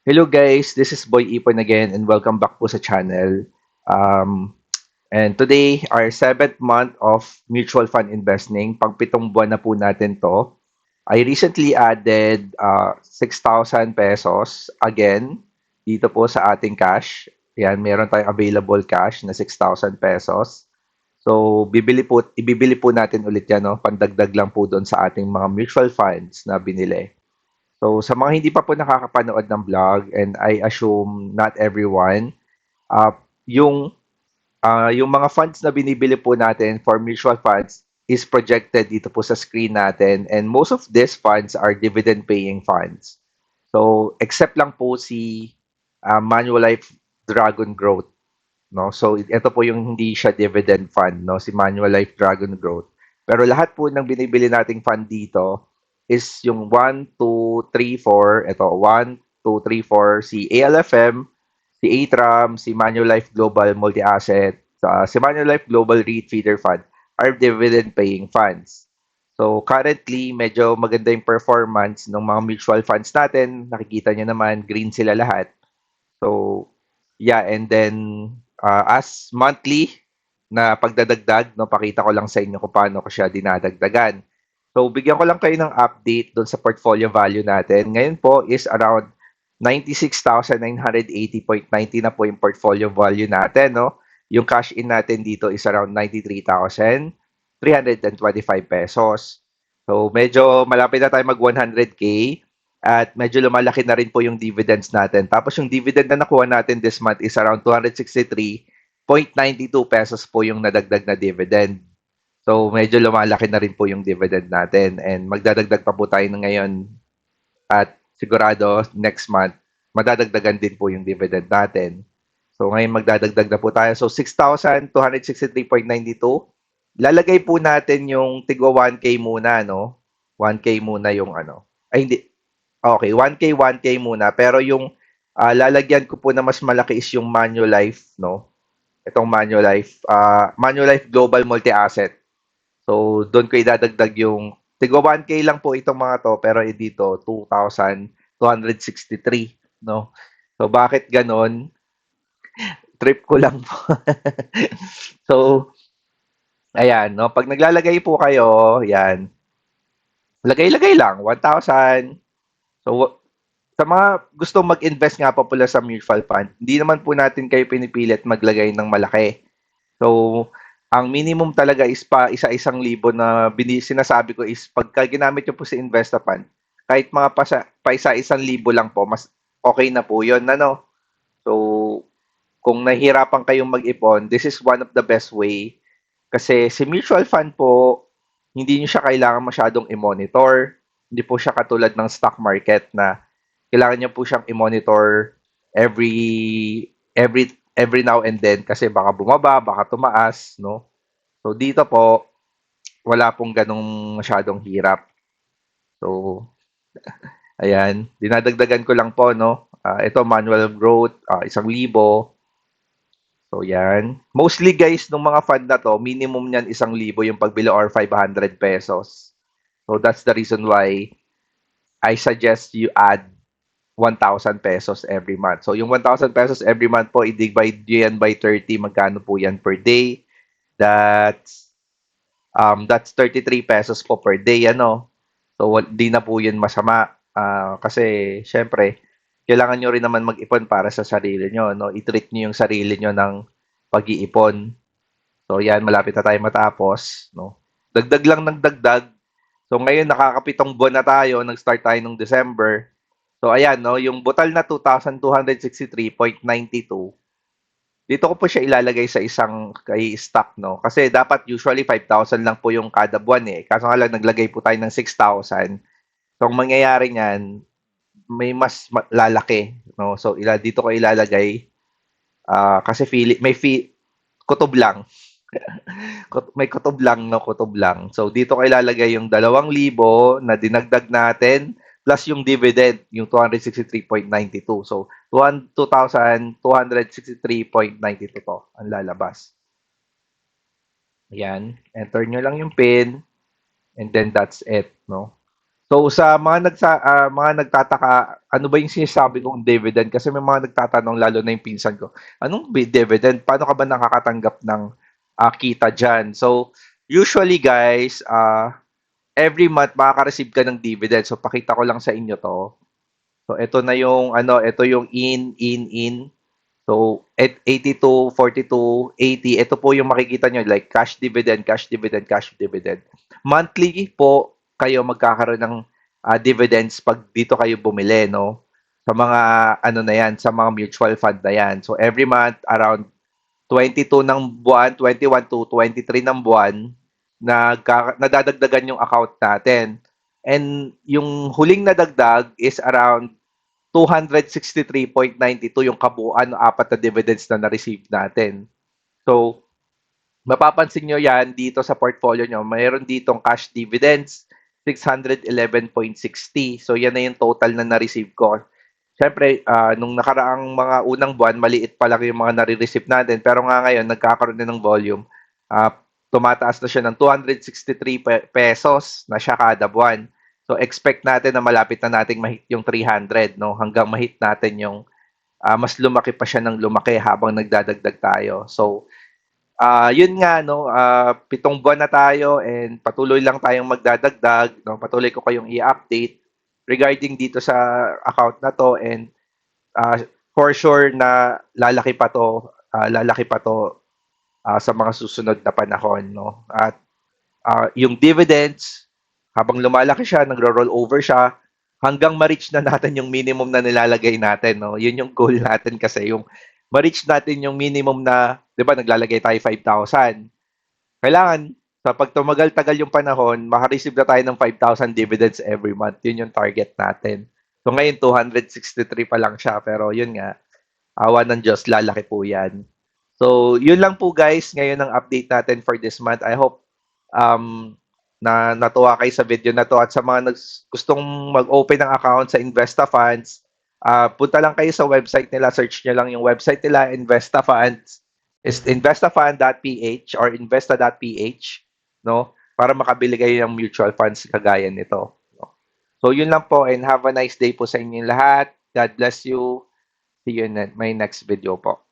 Hello guys, this is Boy Ipon again and welcome back po sa channel. Um, and today, our 7th month of mutual fund investing, pang-pitong buwan na po natin to. I recently added 6,000 pesos again dito po sa ating cash. Yan, meron tayong available cash na 6,000 pesos. So, ibibili po natin ulit yan, no? Pandagdag lang po doon sa ating mga mutual funds na binili. So, sa mga hindi pa po nakakapanood ng vlog, and I assume not everyone, uh, yung, yung mga funds na binibili po natin for mutual funds is projected dito po sa screen natin. And most of these funds are dividend-paying funds. So, except lang po si Manulife Dragon Growth. No? So, ito po yung hindi siya dividend fund, no? Si Manulife Dragon Growth. Pero lahat po ng binibili nating fund dito is yung 1, 2, 3, 4. Ito, 1, 2, 3, 4. Si ALFM, si ATRAM, si Manulife Global Multi-Asset, si Manulife Global REIT Feeder Fund are dividend-paying funds. So, currently, medyo maganda yung performance ng mga mutual funds natin. Nakikita nyo naman, green sila lahat. So, yeah, and then as monthly na pagdadagdag, no, pakita ko lang sa inyo kung paano ko siya dinadagdagan. So, bigyan ko lang kayo ng update doon sa portfolio value natin. Ngayon po is around 96,980.90 na po yung portfolio value natin, no? Yung cash in natin dito is around 93,325 pesos. So, medyo malapit na tayo mag 100K. At medyo lumalaki na rin po yung dividends natin. Tapos yung dividend na nakuha natin this month is around 263.92 pesos po yung nadagdag na dividend. So medyo lumalaki na rin po yung dividend natin. And magdadagdag pa po tayo na ngayon at sigurado next month, madadagdagan din po yung dividend natin. So ngayon magdadagdag na po tayo. So 6,263.92. Lalagay po natin yung tigwa 1K muna, no? 1K muna yung ano. Ay, hindi. Okay, 1K, 1K muna. Pero yung lalagyan ko po na mas malaki is yung Manulife, no? Itong Manulife, Manulife Global Multi-Asset. So, doon ko idadagdag yung, tigwa 1K lang po itong mga to, pero dito, 2,263, no? So, bakit ganon? Trip ko lang po. So, ayan, no? Pag naglalagay po kayo, yan, lagay-lagay lang, 1,000. So, sa mga gustong mag-invest nga po pala sa mutual fund, hindi naman po natin kayo pinipilit maglagay ng malaki. So, ang minimum talaga is pa isa-isang libo na sinasabi ko is pagka ginamit nyo po sa Investa Fund, kahit mga pa isa-isang libo lang po, mas okay na po yun. Ano? So, kung nahihirapan kayong mag-ipon, this is one of the best way. Kasi si mutual fund po, hindi nyo siya kailangan masyadong i-monitor. Hindi po siya katulad ng stock market na kailangan niyo po siyang i-monitor every every now and then kasi baka bumaba, baka tumaas, no? So dito po wala pong ganong masyadong hirap. So ayan, dinadagdagan ko lang po, no? Ito manual growth, 1,000. So yan. Mostly guys, nung mga fund na to, minimum niyan 1,000 yung pagbili or 500 pesos. So that's the reason why I suggest you add 1,000 pesos every month. So, yung 1,000 pesos every month po, i-divide nyo yan by 30. Magkano po yan per day? That's, that's 33 pesos po per day, ano? So, di na po yun masama. Kasi, syempre, kailangan nyo rin naman mag-ipon para sa sarili nyo, no? I-treat nyo yung sarili nyo ng pag-iipon. So, yan, malapit na tayo matapos, no? Dagdag lang ng dagdag. So, ngayon, nakakapitong buwan na tayo. Nag-start tayo nung December. So ayan, no, yung butal na 2,263.92, dito ko po siya ilalagay sa isang kay stock, no. Kasi dapat usually 5,000 lang po yung kada buwan eh. Kaso nga lang naglagay po tayo ng 6,000. So ang mangyayari niyan, may mas lalaki, no. So dito ko ilalagay kasi kutob lang. May kutob lang, no, kutob lang. So, dito ko ilalagay yung 2,000 na dinagdag natin plus yung dividend, yung 263.92. So, 2,263.92 to ang lalabas. Ayan. Enter nyo lang yung PIN and then that's it, no? So sa mga nagtataka, ano ba yung sinasabi kong dividend? Kasi may mga nagtatanong lalo na yung pinsan ko, anong dividend? Paano ka ba nakakatanggap ng kita diyan? So usually guys, every month makaka-receive ka ng dividend. So pakita ko lang sa inyo 'to. So ito na yung ano, ito yung in. So, at 82, 42, 80, ito po yung makikita nyo, like cash dividend, cash dividend, cash dividend. Monthly po kayo magkakaroon ng dividends pag dito kayo bumili, no? Sa mga ano na yan, sa mga mutual fund na yan. So, every month, around 22 ng buwan, 21 to 23 ng buwan, nadadagdagan yung account natin. And yung huling nadagdag is around 263.92 yung kabuuan ng apat na dividends na na-receive natin. So, mapapansin nyo yan dito sa portfolio nyo. Mayroon ditong cash dividends, 611.60. So, yan na yung total na na-receive ko. Siyempre, nung nakaraang mga unang buwan, maliit pa lang yung mga nare-receive natin. Pero nga ngayon, nagkakaroon na ng volume. Uh, tumataas na siya ng 263 pesos na siya kada buwan. So, expect natin na malapit na nating mahit yung 300, no? Hanggang mahit natin yung mas lumaki pa siya ng lumaki habang nagdadagdag tayo. So, yun nga, no? 7 buwan na tayo and patuloy lang tayong magdadagdag, no? Patuloy ko kayong i-update regarding dito sa account na to and for sure na lalaki pa to sa mga susunod na panahon, no? At yung dividends, habang lumalaki siya, nagro-roll over siya, hanggang ma-reach na natin yung minimum na nilalagay natin, no? Yun yung goal natin kasi, yung ma-reach natin yung minimum na, di ba, naglalagay tayo 5,000. Kailangan, sa pag tumagal-tagal yung panahon, makareceive na tayo ng 5,000 dividends every month. Yun yung target natin. So ngayon, 263 pa lang siya. Pero yun nga, awa ng Diyos, lalaki po yan. So, yun lang po guys, ngayon ang update natin for this month. I hope na natuwa kayo sa video na to at sa mga gustong mag-open ng account sa Investa Funds, punta lang kayo sa website nila, search nyo lang yung website nila, Investa Funds, is investafund.ph or investa.ph, no? Para makabili kayo ng mutual funds kagaya nito. No? So, yun lang po and have a nice day po sa inyong lahat. God bless you. See you in my next video po.